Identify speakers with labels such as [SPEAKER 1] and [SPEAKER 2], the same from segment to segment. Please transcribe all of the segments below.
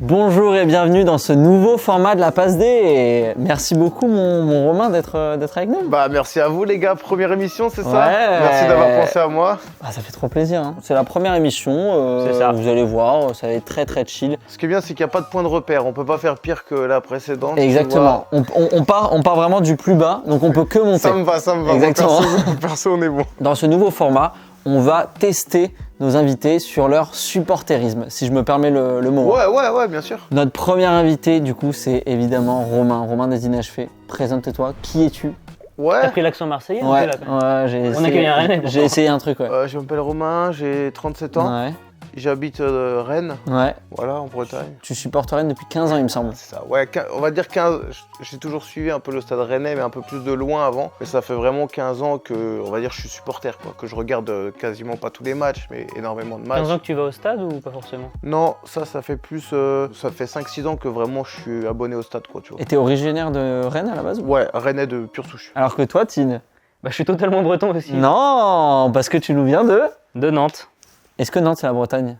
[SPEAKER 1] Bonjour et bienvenue dans ce nouveau format de la Passe D. Et merci beaucoup mon Romain d'être avec nous.
[SPEAKER 2] Bah merci à vous les gars, première émission c'est ça?
[SPEAKER 1] Ouais.
[SPEAKER 2] Merci d'avoir pensé à moi.
[SPEAKER 1] Ah, ça fait trop plaisir. Hein. C'est la première émission,
[SPEAKER 3] c'est ça.
[SPEAKER 1] Vous allez voir, ça va être très très chill.
[SPEAKER 2] Ce qui est bien c'est qu'il n'y a pas de point de repère, on peut pas faire pire que la précédente.
[SPEAKER 1] Exactement, on part vraiment du plus bas, donc on peut que monter.
[SPEAKER 2] Ça me va.
[SPEAKER 1] Exactement.
[SPEAKER 2] Perso on est bon.
[SPEAKER 1] Dans ce nouveau format, on va tester nos invités sur leur supporterisme, si je me permets le mot.
[SPEAKER 2] Ouais, bien sûr.
[SPEAKER 1] Notre premier invité, du coup, c'est évidemment Romain des Inachevés. Présente-toi, qui es-tu?
[SPEAKER 2] Ouais.
[SPEAKER 3] T'as pris l'accent marseillais un
[SPEAKER 1] Ouais,
[SPEAKER 3] peu, là, quand même.
[SPEAKER 1] j'ai
[SPEAKER 3] On accueille un Rennais.
[SPEAKER 1] J'ai essayé un truc, ouais.
[SPEAKER 2] Je m'appelle Romain, j'ai 37 ans,
[SPEAKER 1] Ouais,
[SPEAKER 2] j'habite Rennes,
[SPEAKER 1] ouais.
[SPEAKER 2] voilà en Bretagne.
[SPEAKER 1] Tu supportes Rennes depuis 15 ans, il me semble.
[SPEAKER 2] C'est ça, ouais, on va dire 15, j'ai toujours suivi un peu le stade rennais mais un peu plus de loin avant. Mais ça fait vraiment 15 ans que, on va dire, je suis supporter quoi, que je regarde quasiment pas tous les matchs mais énormément de matchs.
[SPEAKER 3] 15 ans que tu vas au stade ou pas forcément?
[SPEAKER 2] Non, ça fait plus, ça fait 5-6 ans que vraiment je suis abonné au stade quoi, tu vois.
[SPEAKER 1] Et t'es originaire de Rennes à la base?
[SPEAKER 2] Ouais, rennais de pure souche.
[SPEAKER 1] Alors que toi, Tine?
[SPEAKER 3] Bah je suis totalement breton aussi.
[SPEAKER 1] Non, parce que tu nous viens de...
[SPEAKER 3] De Nantes.
[SPEAKER 1] Est-ce que Nantes, c'est la Bretagne?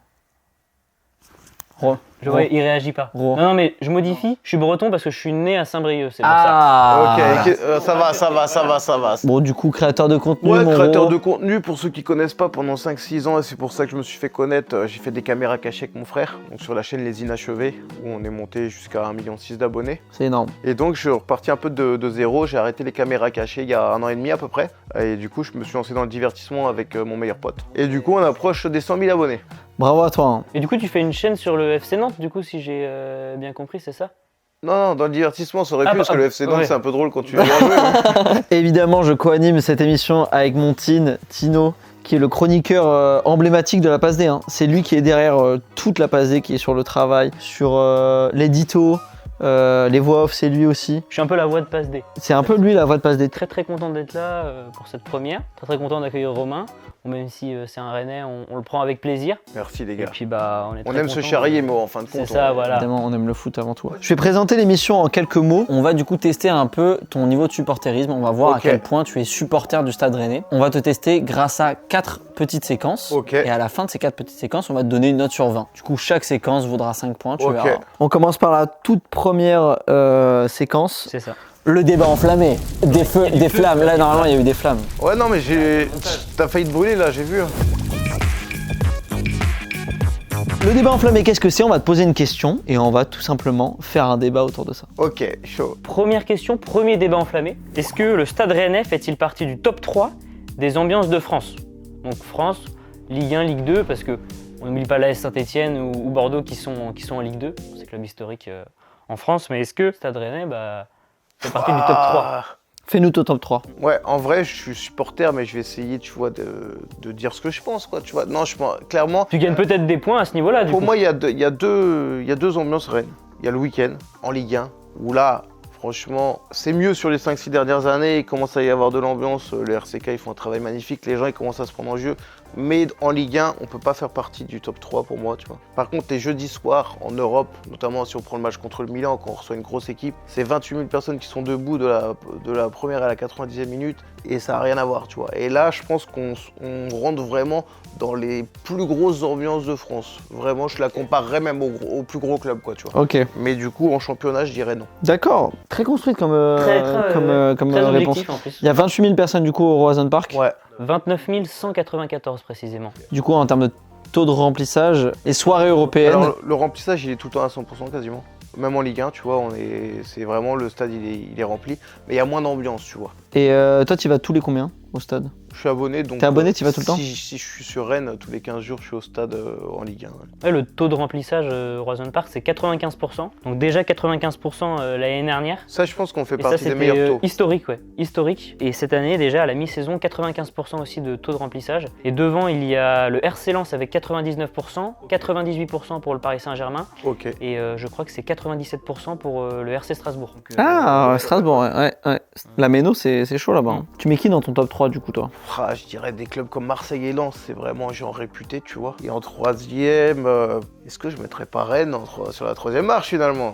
[SPEAKER 3] Je vois, il réagit pas. Non, mais je modifie, je suis breton parce que je suis né à Saint-Brieuc, c'est pour ça.
[SPEAKER 1] Ah.
[SPEAKER 2] Ok, ça va.
[SPEAKER 1] Bon, du coup, créateur de contenu,
[SPEAKER 2] Ouais,
[SPEAKER 1] mon
[SPEAKER 2] créateur
[SPEAKER 1] Ro.
[SPEAKER 2] de contenu, pour ceux qui connaissent pas, pendant 5-6 ans, et c'est pour ça que je me suis fait connaître, j'ai fait des caméras cachées avec mon frère, donc sur la chaîne Les Inachevés, où on est monté jusqu'à 1,6 million d'abonnés.
[SPEAKER 1] C'est énorme.
[SPEAKER 2] Et donc je suis reparti un peu de zéro, j'ai arrêté les caméras cachées il y a 1 an et demi à peu près, et du coup je me suis lancé dans le divertissement avec mon meilleur pote. Et du coup on approche des 100 000 abonnés.
[SPEAKER 1] Bravo à toi. Hein.
[SPEAKER 3] Et du coup tu fais une chaîne sur le FC Nantes, du coup si j'ai bien compris, c'est ça?
[SPEAKER 2] Non, dans le divertissement ça aurait pu, parce que le FC Nantes
[SPEAKER 3] ouais.
[SPEAKER 2] c'est un peu drôle quand tu viens jouer.
[SPEAKER 1] Évidemment, je co-anime cette émission avec mon Tino, qui est le chroniqueur emblématique de la Passe D. Hein. C'est lui qui est derrière toute la Passe D, qui est sur le travail, sur l'édito, les voix off, c'est lui aussi.
[SPEAKER 3] Je suis un peu la voix de Passe D.
[SPEAKER 1] C'est un peu lui la voix de Passe D.
[SPEAKER 3] Très content d'être là pour cette première. Très content d'accueillir Romain. Bon, même si c'est un Rennais, on le prend avec plaisir.
[SPEAKER 2] Merci les
[SPEAKER 3] Et
[SPEAKER 2] gars.
[SPEAKER 3] puis bah on est
[SPEAKER 2] On
[SPEAKER 3] très
[SPEAKER 2] aime se
[SPEAKER 3] contents.
[SPEAKER 2] charrier mais en fin de compte.
[SPEAKER 3] C'est ça, voilà.
[SPEAKER 1] Évidemment, on aime le foot avant tout. Je vais présenter l'émission en quelques mots. On va du coup tester un peu ton niveau de supporterisme. On va voir à quel point tu es supporter du Stade Rennais. On va te tester grâce à 4 petites séquences.
[SPEAKER 2] Ok.
[SPEAKER 1] Et à la fin de ces 4 petites séquences, on va te donner une note sur 20. Du coup, chaque séquence vaudra 5 points. Tu verras. On commence par la toute première séquence.
[SPEAKER 3] C'est ça.
[SPEAKER 1] Le débat enflammé. Des feux, des flammes. Là, normalement, il y a eu des flammes.
[SPEAKER 2] Ouais, non, mais t'as failli te brûler là, j'ai vu.
[SPEAKER 1] Le débat enflammé, qu'est-ce que c'est? On va te poser une question et on va tout simplement faire un débat autour de ça.
[SPEAKER 2] Ok, chaud.
[SPEAKER 3] Première question, premier débat enflammé. Est-ce que le Stade Rennais fait-il partie du top 3 des ambiances de France? Donc France, Ligue 1, Ligue 2, parce que on n'oublie pas l'AS Saint-Etienne ou Bordeaux qui sont en Ligue 2. C'est club historique en France, mais est-ce que le Stade Rennais fait partie du top 3?
[SPEAKER 1] Fais-nous ton top 3.
[SPEAKER 2] Ouais, en vrai, je suis supporter, mais je vais essayer, tu vois, de dire ce que je pense, quoi, tu vois. Non, je pense, clairement...
[SPEAKER 3] Tu gagnes peut-être des points à ce niveau-là, du coup.
[SPEAKER 2] Pour moi, il y a deux ambiances Rennes. Il y a le week-end, en Ligue 1, où là, franchement, c'est mieux sur les 5-6 dernières années, il commence à y avoir de l'ambiance, le RCK, ils font un travail magnifique, les gens, ils commencent à se prendre en jeu. Mais en Ligue 1, on peut pas faire partie du top 3 pour moi, tu vois. Par contre, les jeudis soirs en Europe, notamment si on prend le match contre le Milan, quand on reçoit une grosse équipe, c'est 28 000 personnes qui sont debout de la première à la 90e minute et ça n'a rien à voir, tu vois. Et là, je pense qu'on rentre vraiment dans les plus grosses ambiances de France. Vraiment, je la comparerais même au plus gros club, quoi, tu vois.
[SPEAKER 1] Ok.
[SPEAKER 2] Mais du coup, en championnat, je dirais non.
[SPEAKER 1] D'accord. Très construite comme
[SPEAKER 3] Très
[SPEAKER 1] réponse.
[SPEAKER 3] objectif en plus.
[SPEAKER 1] Il y a 28 000 personnes du coup au Roazhon Park.
[SPEAKER 2] Ouais.
[SPEAKER 3] 29 194 précisément.
[SPEAKER 1] Du coup, en termes de taux de remplissage, les soirées européennes.
[SPEAKER 2] Alors, le remplissage, il est tout le temps à 100% quasiment. Même en Ligue 1, tu vois, c'est vraiment le stade, il est rempli. Mais il y a moins d'ambiance, tu vois.
[SPEAKER 1] Et toi, tu vas tous les combien au stade?
[SPEAKER 2] Je suis abonné, donc...
[SPEAKER 1] T'es abonné, tu y vas tout le temps?
[SPEAKER 2] Si je suis sur Rennes, tous les 15 jours, je suis au stade en Ligue 1. Ouais.
[SPEAKER 3] Ouais, le taux de remplissage Roazhon Park, c'est 95%. Donc déjà 95% l'année dernière.
[SPEAKER 2] Ça, je pense qu'on fait
[SPEAKER 3] Et ça,
[SPEAKER 2] partie des
[SPEAKER 3] c'était
[SPEAKER 2] meilleurs taux.
[SPEAKER 3] historique, ouais. Historique. Et cette année, déjà, à la mi-saison, 95% aussi de taux de remplissage. Et devant, il y a le RC Lens avec 99%, 98% pour le Paris Saint-Germain.
[SPEAKER 2] Ok.
[SPEAKER 3] Et je crois que c'est 97% pour le RC Strasbourg. Donc,
[SPEAKER 1] Ah, Strasbourg, ouais. La Méno, c'est chaud là-bas. Hein. Tu mets qui dans ton top 3 du coup, toi?
[SPEAKER 2] Ah, je dirais des clubs comme Marseille et Lens, c'est vraiment genre réputé, tu vois. Et en troisième, est-ce que je mettrais pas Rennes sur la troisième marche finalement?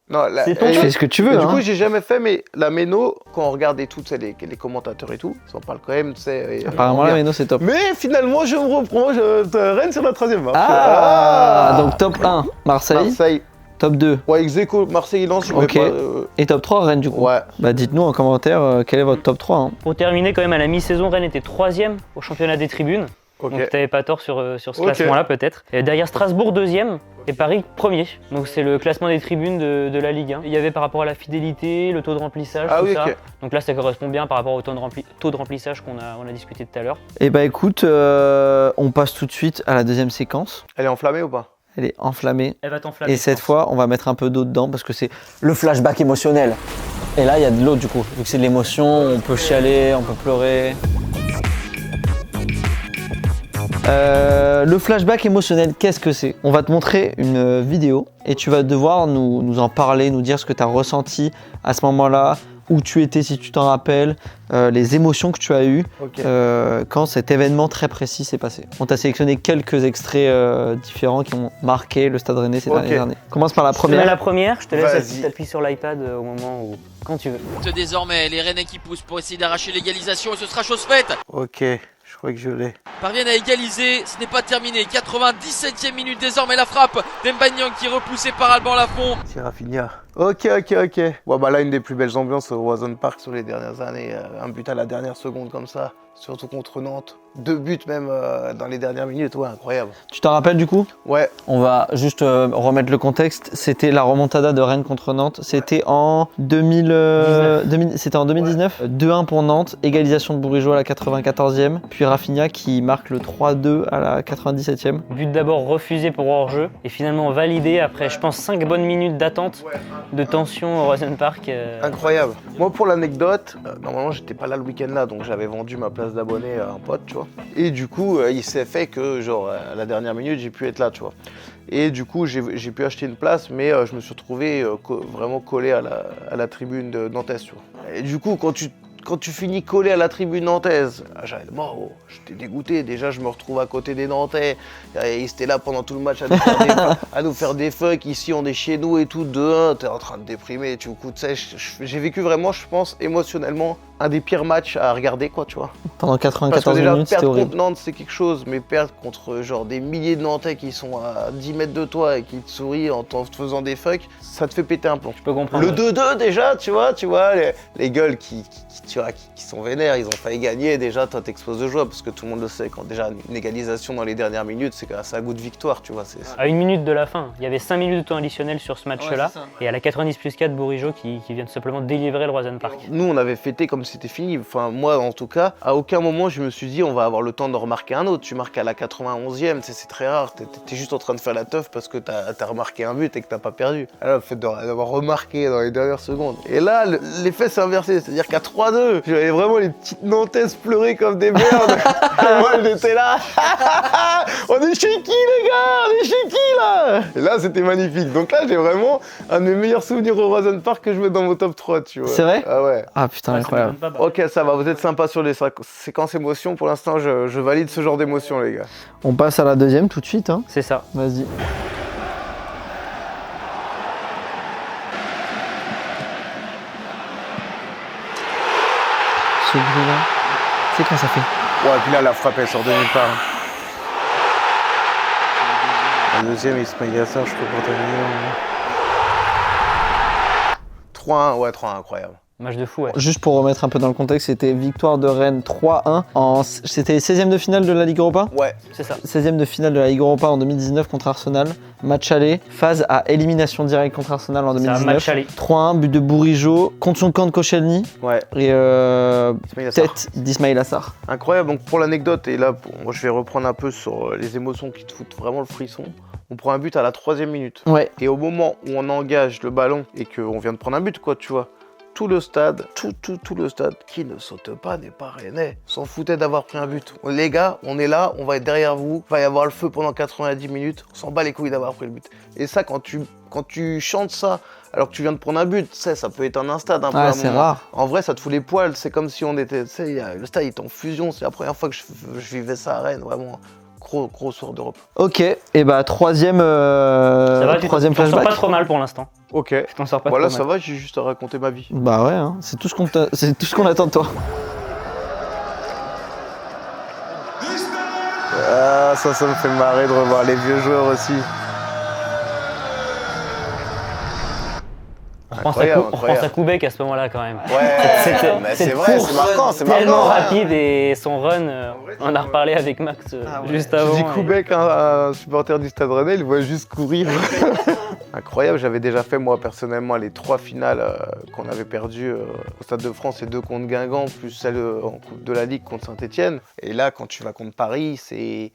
[SPEAKER 2] Non,
[SPEAKER 3] c'est ton
[SPEAKER 1] Tu fais ce que tu veux.
[SPEAKER 2] Du
[SPEAKER 1] Hein.
[SPEAKER 2] coup, j'ai jamais fait, mais la Méno, quand on regarde et tout, tu sais, les commentateurs et tout, ça en parle quand même, tu sais.
[SPEAKER 1] Apparemment, la Méno, c'est top.
[SPEAKER 2] Mais finalement, je me reprends, Rennes sur la troisième marche.
[SPEAKER 1] Ah, donc top 1, Marseille.
[SPEAKER 2] Marseille.
[SPEAKER 1] Top 2.
[SPEAKER 2] Ouais, ex-aequo, Marseille-Lens, je mets
[SPEAKER 1] Ok.
[SPEAKER 2] pas,
[SPEAKER 1] Et top 3, Rennes du coup.
[SPEAKER 2] Ouais.
[SPEAKER 1] Bah dites-nous en commentaire quel est votre top 3. Hein.
[SPEAKER 3] Pour terminer, quand même, à la mi-saison, Rennes était 3e au championnat des tribunes.
[SPEAKER 2] Ok.
[SPEAKER 3] Donc t'avais pas tort sur ce
[SPEAKER 2] Ok.
[SPEAKER 3] classement-là peut-être. Et derrière Strasbourg 2e et Paris 1er. Donc c'est le classement des tribunes de la Ligue 1. Il y avait par rapport à la fidélité, le taux de remplissage,
[SPEAKER 2] Ah
[SPEAKER 3] tout
[SPEAKER 2] oui,
[SPEAKER 3] ça.
[SPEAKER 2] ok.
[SPEAKER 3] Donc là ça correspond bien par rapport au taux de remplissage qu'on a discuté tout à l'heure.
[SPEAKER 1] Et bah écoute, on passe tout de suite à la deuxième séquence.
[SPEAKER 2] Elle est enflammée ou pas?
[SPEAKER 1] Elle est enflammée.
[SPEAKER 3] Elle va t'enflammer.
[SPEAKER 1] Et cette fois, on va mettre un peu d'eau dedans parce que c'est le flashback émotionnel. Et là, il y a de l'eau du coup. Vu que c'est de l'émotion, on peut chialer, on peut pleurer. Le flashback émotionnel, qu'est-ce que c'est? On va te montrer une vidéo et tu vas devoir nous en parler, nous dire ce que tu as ressenti à ce moment-là, où tu étais si tu t'en rappelles, les émotions que tu as eues
[SPEAKER 2] Ok.
[SPEAKER 1] quand cet événement très précis s'est passé. On t'a sélectionné quelques extraits différents qui ont marqué le Stade Rennais ces
[SPEAKER 2] Ok.
[SPEAKER 1] dernières années. Commence par la
[SPEAKER 3] Je te mets
[SPEAKER 1] première.
[SPEAKER 3] la première, je te laisse
[SPEAKER 2] Vas-y.
[SPEAKER 3] t'appuyer sur l'iPad au moment où. Quand tu veux.
[SPEAKER 4] Désormais, les Rennais qui poussent pour essayer d'arracher l'égalisation et ce sera chose faite.
[SPEAKER 2] Ok, je crois que je l'ai.
[SPEAKER 4] Parviennent à égaliser, ce n'est pas terminé. 97e minute désormais la frappe d'Embanyang qui est repoussé par Alban Lafont.
[SPEAKER 2] C'est Rafinha. Ok. Ouais, bah là, une des plus belles ambiances au Roison Park sur les dernières années. Un but à la dernière seconde comme ça, surtout contre Nantes. 2 buts même dans les dernières minutes, ouais, incroyable.
[SPEAKER 1] Tu t'en rappelles du coup?
[SPEAKER 2] Ouais,
[SPEAKER 1] On va juste remettre le contexte. C'était la remontada de Rennes contre Nantes. C'était en 2019. 2-1 pour Nantes. Égalisation de Bourigeaud à la 94e. Puis Rafinha qui marque le 3-2 à la 97e.
[SPEAKER 3] But d'abord refusé pour hors-jeu et finalement validé après, je pense, 5 bonnes minutes d'attente, de tension au Roison Park.
[SPEAKER 2] incroyable. Moi, pour l'anecdote, normalement, j'étais pas là le week-end là, donc j'avais vendu ma place d'abonné à un pote, tu vois. Et du coup, il s'est fait que, genre, à la dernière minute, j'ai pu être là, tu vois. Et du coup, j'ai pu acheter une place, mais je me suis retrouvé vraiment collé à la tribune de Nantes, tu vois. Et du coup, quand tu finis collé à la tribune nantaise, bon, j'étais dégoûté. Déjà, je me retrouve à côté des Nantais. Et ils étaient là pendant tout le match à nous faire des fucks. Ici, on est chez nous et tout. 2-1, t'es en train de déprimer. Tu coup, tu sais, j'ai vécu vraiment, je pense, émotionnellement, un des pires matchs à regarder, quoi, tu vois.
[SPEAKER 1] Pendant
[SPEAKER 2] Parce que
[SPEAKER 1] 94
[SPEAKER 2] déjà,
[SPEAKER 1] minutes, c'était
[SPEAKER 2] perdre
[SPEAKER 1] horrible.
[SPEAKER 2] contre Nantes, c'est quelque chose, mais perdre contre genre des milliers de Nantais qui sont à 10 mètres de toi et qui te sourient en te faisant des fucks, ça te fait péter un plomb.
[SPEAKER 3] Je peux comprendre.
[SPEAKER 2] Le 2-2 déjà, tu vois, les gueules qui sont vénères, ils ont failli gagner, déjà toi t'exploses de joie parce que tout le monde le sait, quand déjà une égalisation dans les dernières minutes, c'est un goût de victoire, tu vois.
[SPEAKER 3] À 1 minute de la fin, il y avait 5 minutes de temps additionnel sur ce match-là. Et à la 90+4, Bourigeaud qui vient de simplement délivrer le Roison Park.
[SPEAKER 2] Nous on avait fêté comme si c'était fini, enfin moi en tout cas, à aucun moment je me suis dit on va avoir le temps de remarquer un autre, tu marques à la 91e, c'est très rare, t'es juste en train de faire la teuf parce que t'as remarqué un but et que t'as pas perdu. Alors le fait d'avoir remarqué dans les dernières secondes. Et là l'effet s'est inversé, c'est-à-dire qu'à 3-2, j'avais vraiment les petites Nantaises pleurer comme des merdes. Moi j'étais là, on est chez qui les gars, on est chez qui là? Et là c'était magnifique, donc là j'ai vraiment un de mes meilleurs souvenirs au Roison Park que je mets dans mon top 3, tu vois.
[SPEAKER 1] C'est vrai?
[SPEAKER 2] Ah ouais.
[SPEAKER 1] Ah putain, incroyable.
[SPEAKER 2] Ok, ça va, vous êtes sympa sur les séquences émotions. Pour l'instant, je valide ce genre d'émotions, les gars.
[SPEAKER 1] On passe à la deuxième tout de suite. Hein.
[SPEAKER 3] C'est ça.
[SPEAKER 1] Vas-y. Ce bruit-là, c'est quand ça fait.
[SPEAKER 2] Ouais, puis là, la frappe, elle sort de nulle part. La deuxième, il se met à ça, je peux pas terminer. 3-1, ouais, 3-1, incroyable.
[SPEAKER 3] Match de fou, ouais.
[SPEAKER 1] Juste pour remettre un peu dans le contexte, c'était victoire de Rennes 3-1. C'était 16e de finale de la Ligue Europa.
[SPEAKER 2] Ouais,
[SPEAKER 3] C'est ça.
[SPEAKER 1] 16e de finale de la Ligue Europa en 2019 contre Arsenal. Match aller, phase à élimination directe contre Arsenal en
[SPEAKER 3] C'est un
[SPEAKER 1] 2019.
[SPEAKER 3] match aller.
[SPEAKER 1] 3-1, but de Bourigeaud contre son camp de Koscielny
[SPEAKER 2] ouais.
[SPEAKER 1] et
[SPEAKER 2] Ismail Assar.
[SPEAKER 1] tête d'Ismail Assar.
[SPEAKER 2] Incroyable, donc pour l'anecdote, et là, moi, je vais reprendre un peu sur les émotions qui te foutent vraiment le frisson. On prend un but à la 3e minute.
[SPEAKER 1] Ouais.
[SPEAKER 2] Et au moment où on engage le ballon et qu'on vient de prendre un but, quoi, tu vois, tout le stade, tout le stade qui ne saute pas n'est pas rennais. S'en foutait d'avoir pris un but. Les gars, on est là, on va être derrière vous, il va y avoir le feu pendant 90 minutes, on s'en bat les couilles d'avoir pris le but. Et ça, quand tu chantes ça, alors que tu viens de prendre un but, tu sais, ça peut éteindre un stade un peu à
[SPEAKER 1] Ah,
[SPEAKER 2] un
[SPEAKER 1] c'est
[SPEAKER 2] moment.
[SPEAKER 1] rare.
[SPEAKER 2] En vrai, ça te fout les poils, c'est comme si on était, tu sais, le stade il est en fusion, c'est la première fois que je vivais ça à Rennes, vraiment. Gros soir d'Europe.
[SPEAKER 1] Ok, et bah troisième,
[SPEAKER 3] Ça va,
[SPEAKER 1] troisième
[SPEAKER 3] tu t'en sors
[SPEAKER 1] flashback.
[SPEAKER 3] pas trop mal pour l'instant.
[SPEAKER 2] Ok.
[SPEAKER 3] Tu t'en sors pas
[SPEAKER 2] Voilà,
[SPEAKER 3] trop
[SPEAKER 2] ça
[SPEAKER 3] mal.
[SPEAKER 2] va, j'ai juste à raconter ma vie.
[SPEAKER 1] Bah ouais, hein, c'est tout ce qu'on attend de toi.
[SPEAKER 2] Ah, ça me fait marrer de revoir les vieux joueurs aussi.
[SPEAKER 3] on pense à Koubek à ce moment-là quand même.
[SPEAKER 2] Ouais, mais c'est vrai, c'est marquant, c'est marquant.
[SPEAKER 3] Tellement rapide et son run, on a reparlé avec Max juste avant.
[SPEAKER 2] Tu dis Koubek, un supporter du Stade Rennais, il voit juste courir. Incroyable, j'avais déjà fait moi personnellement les 3 finales qu'on avait perdues au Stade de France et 2 contre Guingamp, plus celle en Coupe de la Ligue contre Saint-Etienne. Et là, quand tu vas contre Paris, c'est...